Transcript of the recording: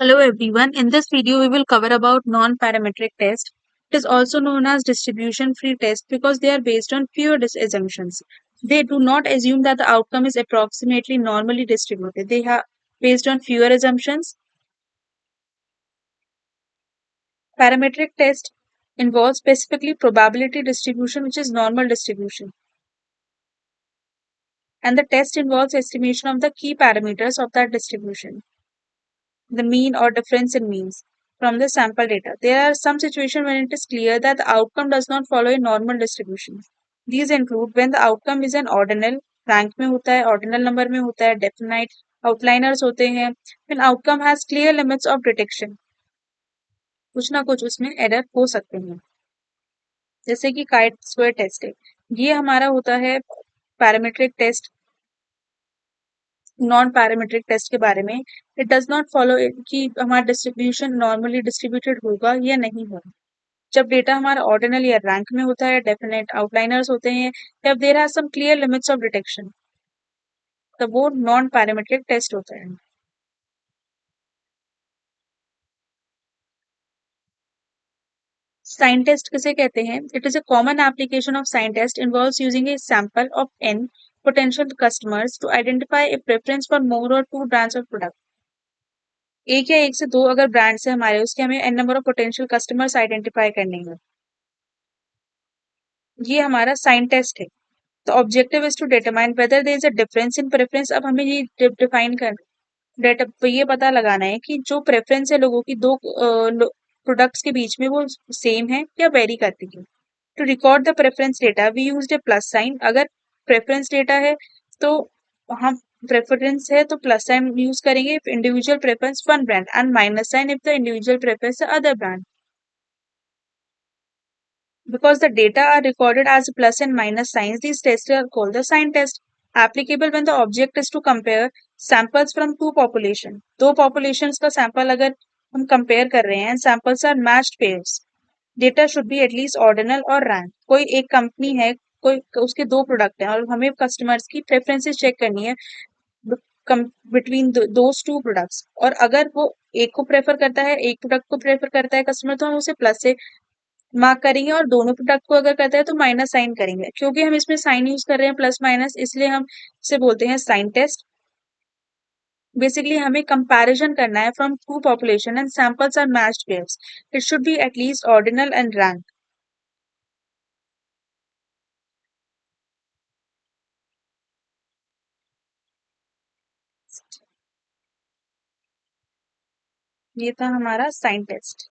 Hello everyone. In this video, we will cover about non-parametric test. It is also known as distribution-free test because they are based on fewer assumptions. They do not assume that the outcome is approximately normally distributed. They are based on fewer assumptions. Parametric test involves specifically probability distribution, which is normal distribution. And the test involves estimation of the key parameters of that distribution, the mean or difference in means from the sample data. There are some situations when it is clear that the outcome does not follow a normal distribution. These include when the outcome is an ordinal, rank में होता है, ordinal number में होता है, definite outliers होते हैं, when outcome has clear limits of detection. कुछ ना कुछ उसमें एरर हो सकते हैं, जैसे कि काइट स्क्वायर टेस्ट है, ये हमारा होता है parametric test. Non parametric test के बारे में इट डज नॉट फॉलो कि हमारा डिस्ट्रीब्यूशन नॉर्मली डिस्ट्रीब्यूटेड होगा या नहीं होगा. जब डेटा हमारा ऑर्डिनल या रैंक में होता है, डेफिनेट आउटलाइनर्स होते हैं, या there are some clear limits of detection, तब वो नॉन पैरामीट्रिक टेस्ट होता है. साइन टेस्ट किसे कहते हैं? It is a common application of sign test involves using a sample of n potential customers to identify a preference for more or two brands of product. एक या एक से दो अगर ब्रांड्स है हमारे, उसके हमें n number of potential customers identify करने हैं. ये हमारा साइन टेस्ट है. तो objective is to determine whether there is a difference in preference. अब हमें ये डिफाइन कर डेटा तो ये पता लगाना है कि जो प्रेफरेंस है लोगों की दो प्रोडक्ट्स के बीच में, वो सेम है या वेरी करती है. To record the preference data we use a plus sign. अगर प्रेफरेंस डेटा है तो हम प्रेफरेंस है तो प्लस साइन यूज करेंगे if individual preference one brand, and minus sign if the individual preference other brand. Because the data are recorded as plus and minus signs, these tests are called the sign test. Applicable when the object is to compare samples from two population. दो populations का sample अगर हम compare कर रहे हैं, samples are matched pairs. Data should be at least ordinal or rank. कोई एक company है, कोई उसके दो product हैं और हमें customers की preferences check करनी है between those two products. और अगर वो एक को प्रेफर करता है, एक प्रोडक्ट को प्रेफर करता है कस्टमर, तो हम उसे प्लस से मार्क करेंगे, और दोनों प्रोडक्ट को अगर करता है तो माइनस साइन करेंगे. क्योंकि हम इसमें साइन यूज कर रहे हैं प्लस माइनस, इसलिए हम इसे बोलते हैं साइन टेस्ट. बेसिकली हमें कंपैरिजन करना है from two population and samples are matched pairs. It should be at least ordinal and rank. ये था हमारा साइन टेस्ट.